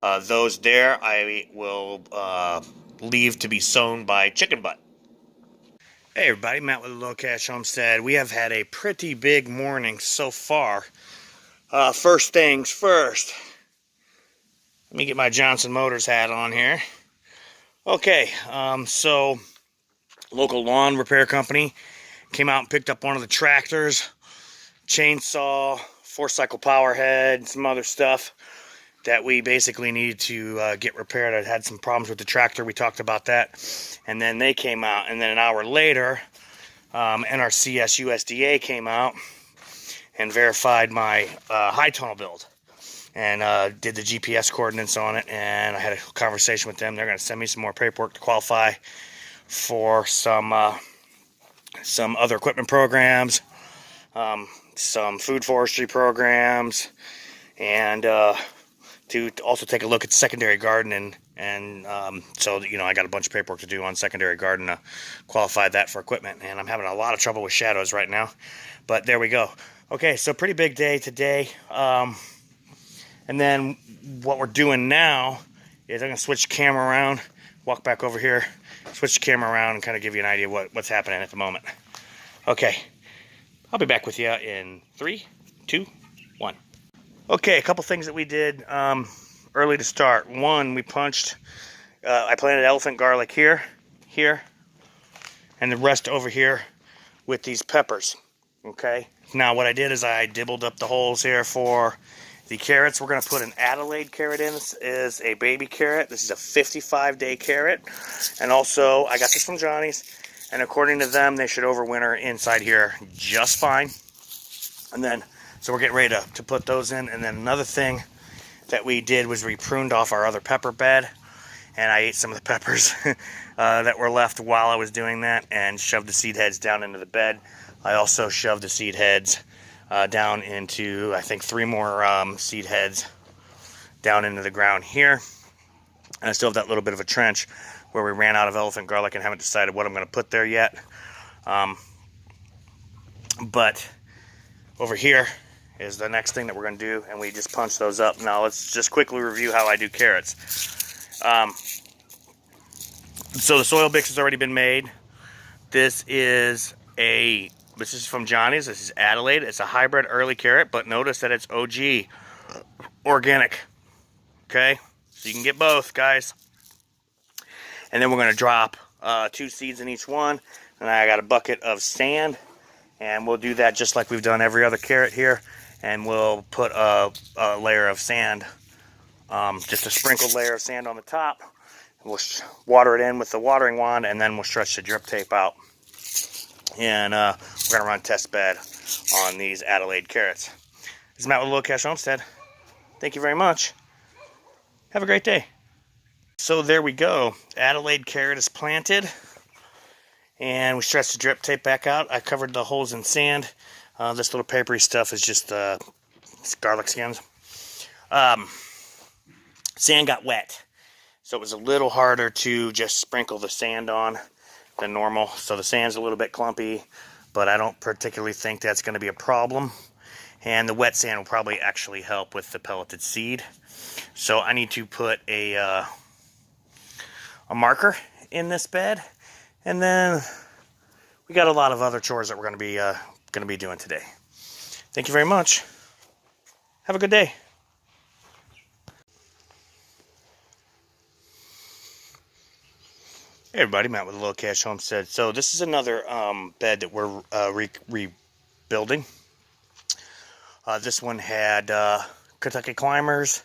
Those there I will leave to be sown by chicken butt. Hey everybody, Matt with the Low Cash Homestead. We have had a pretty big morning so far. First things first, let me get my Johnson Motors hat on here. Okay, so local lawn repair company came out and picked up one of the tractors, chainsaw, 4-cycle power head, some other stuff that we basically needed to get repaired. I had some problems with the tractor. We talked about that. And then they came out, and then an hour later, NRCS USDA came out and verified my high tunnel build and did the GPS coordinates on it, and I had a conversation with them. They're going to send me some more paperwork to qualify for some other equipment programs, some food forestry programs, and to also take a look at secondary garden, and so I got a bunch of paperwork to do on secondary garden to qualify that for equipment, and I'm having a lot of trouble with shadows right now, but there we go. Okay, so pretty big day today, and then what we're doing now is I'm going to switch the camera around, walk back over here, switch the camera around, and kind of give you an idea of what's happening at the moment. Okay, I'll be back with you in 3, 2, 1. Okay, a couple things that we did early to start. One, we punched, I planted elephant garlic here, and the rest over here with these peppers. Okay, now what I did is I dibbled up the holes here for the carrots. We're going to put an Adelaide carrot in. This is a baby carrot. This is a 55-day carrot. And also, I got this from Johnny's, and according to them, they should overwinter inside here just fine. And then, so we're getting ready to put those in. And then another thing that we did was we pruned off our other pepper bed, and I ate some of the peppers that were left while I was doing that and shoved the seed heads down into the bed. I also shoved the seed heads down into, I think, 3 more seed heads down into the ground here. And I still have that little bit of a trench where we ran out of elephant garlic and haven't decided what I'm going to put there yet. But over here is the next thing that we're going to do, and we just punch those up. Now let's just quickly review how I do carrots. So the soil mix has already been made. This is from Johnny's. This is Adelaide. It's a hybrid early carrot, but notice that it's OG, organic. Okay, so you can get both, guys. And then we're going to drop 2 seeds in each one. And I got a bucket of sand, and we'll do that just like we've done every other carrot here. And we'll put a layer of sand, just a sprinkled layer of sand on the top. We'll water it in with the watering wand, and then we'll stretch the drip tape out. And we're going to run a test bed on these Adelaide carrots. This is Matt with the Low Cash Homestead. Thank you very much. Have a great day. So there we go. Adelaide carrot is planted. And we stretched the drip tape back out. I covered the holes in sand. This little papery stuff is just garlic skins. Sand got wet, so it was a little harder to just sprinkle the sand on than normal. So the sand's a little bit clumpy, but I don't particularly think that's going to be a problem. And the wet sand will probably actually help with the pelleted seed. So I need to put a marker in this bed, and then we got a lot of other chores that we're going to be doing today. Thank you very much. Have a good day. Hey everybody, Matt with the Low Cash Homestead. So this is another bed that we're rebuilding. This one had Kentucky climbers,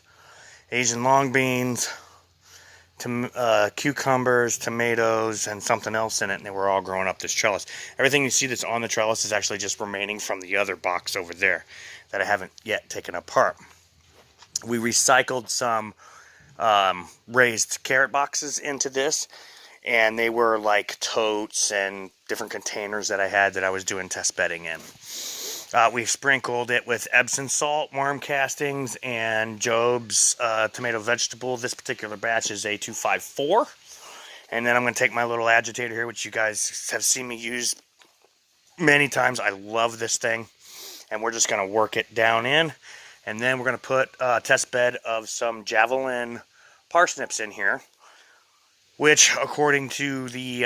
Asian long beans, cucumbers, tomatoes, and something else in it, and they were all growing up this trellis. Everything you see that's on the trellis is actually just remaining from the other box over there that I haven't yet taken apart. We recycled some raised carrot boxes into this, and they were like totes and different containers that I had that I was doing test bedding in. We've sprinkled it with Epsom salt, worm castings, and Job's tomato vegetable. This particular batch is a 254. And then I'm going to take my little agitator here, which you guys have seen me use many times. I love this thing. And we're just going to work it down in. And then we're going to put a test bed of some javelin parsnips in here, which, according to the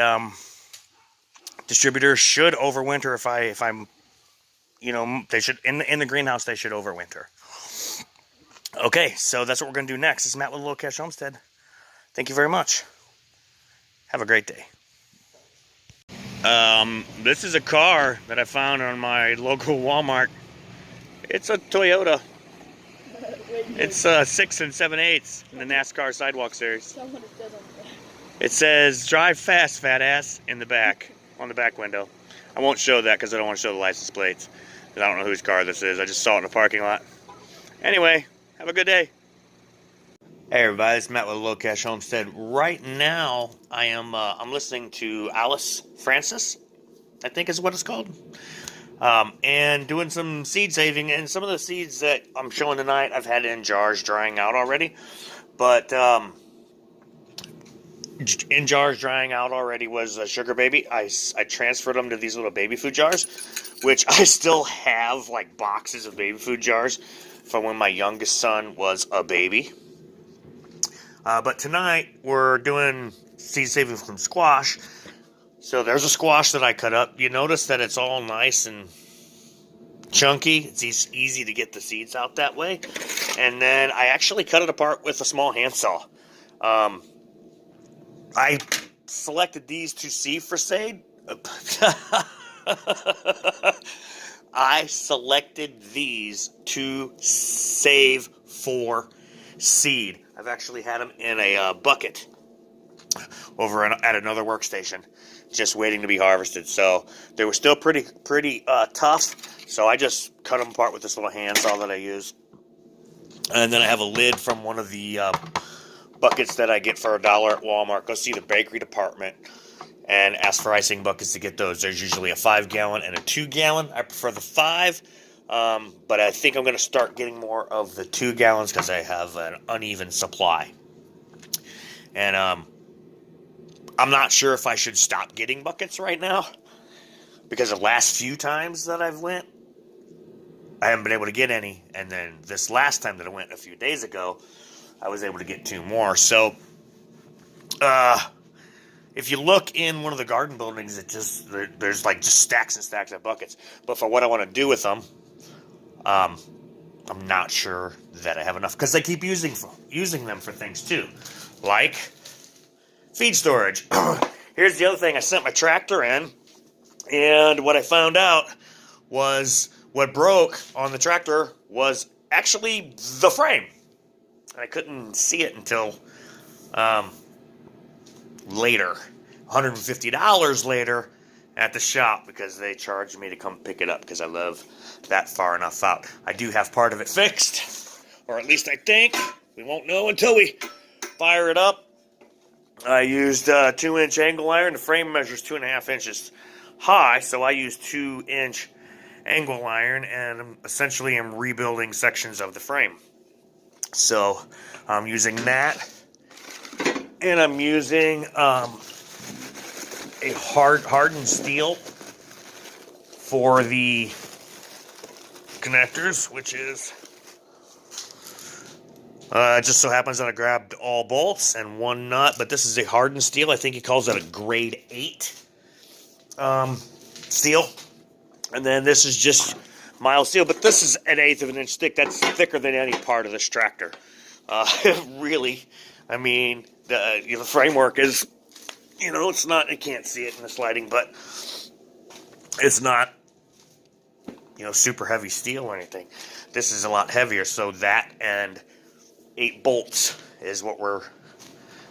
distributor, should overwinter. If I'm, they should in the greenhouse. They should overwinter. Okay, so that's what we're going to do next. This is Matt with Low Cash Homestead. Thank you very much. Have a great day. This is a car that I found on my local Walmart. It's a Toyota. It's 6 7/8 in the NASCAR sidewalk series. It says "Drive fast, fat ass" in the back, on the back window. I won't show that because I don't want to show the license plates. Because I don't know whose car this is. I just saw it in the parking lot. Anyway, have a good day. Hey everybody, it's Matt with Low Cash Homestead. Right now, I'm listening to Alice Francis, I think is what it's called, and doing some seed saving. And some of the seeds that I'm showing tonight, I've had in jars drying out already. But in jars drying out already was a sugar baby. I transferred them to these little baby food jars, which I still have like boxes of baby food jars from when my youngest son was a baby. But tonight we're doing seed saving from squash. So there's a squash that I cut up. You notice that it's all nice and chunky. It's easy to get the seeds out that way. And then I actually cut it apart with a small handsaw. I selected these to seed for seed. I selected these to save for seed. I've actually had them in a bucket over at another workstation, just waiting to be harvested. So they were still pretty tough. So I just cut them apart with this little handsaw that I use. And then I have a lid from one of the buckets that I get for $1 at Walmart. Go see the bakery department and ask for icing buckets to get those. There's usually a 5-gallon and a 2-gallon. I prefer the 5. But I think I'm going to start getting more of the 2 gallons because I have an uneven supply. And I'm not sure if I should stop getting buckets right now, because the last few times that I've went, I haven't been able to get any. And then this last time that I went a few days ago, I was able to get 2 more. So if you look in one of the garden buildings, there's like just stacks and stacks of buckets. But for what I want to do with them, I'm not sure that I have enough, because I keep using them for things too, like feed storage. Here's the other thing. I sent my tractor in, and what I found out was what broke on the tractor was actually the frame. I couldn't see it until later, $150 later at the shop, because they charged me to come pick it up because I live that far enough out. I do have part of it fixed, or at least I think. We won't know until we fire it up. I used 2-inch angle iron. The frame measures 2.5 inches high, so I used 2-inch angle iron, and essentially I'm rebuilding sections of the frame. So I'm using that, and I'm using a hardened steel for the connectors, which is it just so happens that I grabbed all bolts and 1 nut, but this is a hardened steel. I think he calls it a grade 8 steel. And then this is just mild steel, but this is 1/8 of an inch thick. That's thicker than any part of this tractor. Really, I mean, the framework is, it's not, you can't see it in this lighting, but it's not, super heavy steel or anything. This is a lot heavier, so that and 8 bolts is what we're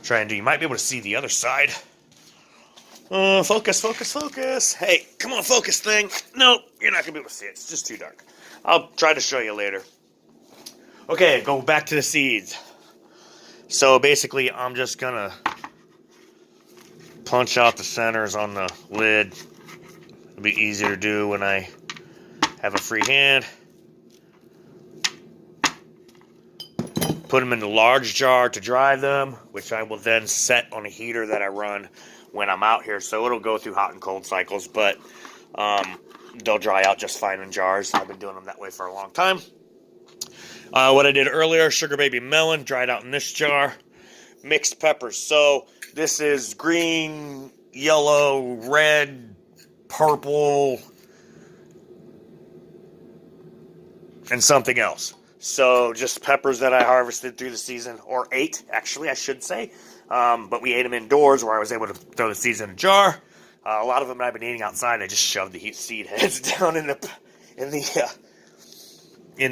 trying to do. You might be able to see the other side. Focus, focus, focus. Hey, come on, focus thing. No, you're not going to be able to see it. It's just too dark. I'll try to show you later. Okay, go back to the seeds. So basically, I'm just going to punch out the centers on the lid. It'll be easier to do when I have a free hand. Put them in the large jar to dry them, which I will then set on a heater that I run when I'm out here. So it'll go through hot and cold cycles, but they'll dry out just fine in jars. I've been doing them that way for a long time. What I did earlier, sugar baby melon, dried out in this jar. Mixed peppers. So this is green, yellow, red, purple, and something else. So just peppers that I harvested through the season, or ate, actually, I should say. But we ate them indoors where I was able to throw the seeds in a jar. A lot of them I've been eating outside. I just shoved the seed heads down in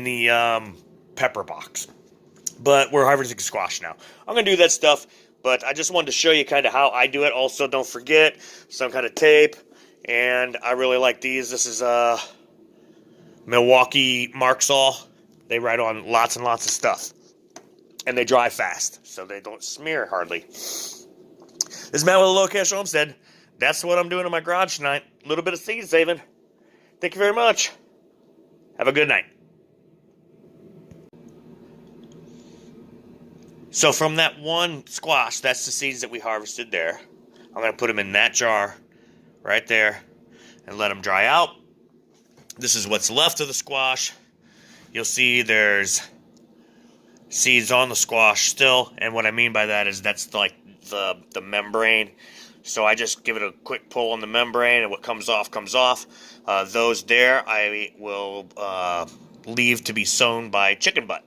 the pepper box. But we're harvesting squash now. I'm going to do that stuff, but I just wanted to show you kind of how I do it. Also, don't forget some kind of tape, and I really like these. This is a Milwaukee Mark Saw. They ride on lots and lots of stuff, and they dry fast, so they don't smear hardly. This is Matt with the Low Cash Homestead. That's what I'm doing in my garage tonight. A little bit of seed saving. Thank you very much. Have a good night. So from that one squash, that's the seeds that we harvested there. I'm going to put them in that jar right there and let them dry out. This is what's left of the squash. You'll see there's seeds on the squash still, and what I mean by that is that's like the membrane. So I just give it a quick pull on the membrane, and what comes off comes off. Those there I will leave to be sown by chicken butt.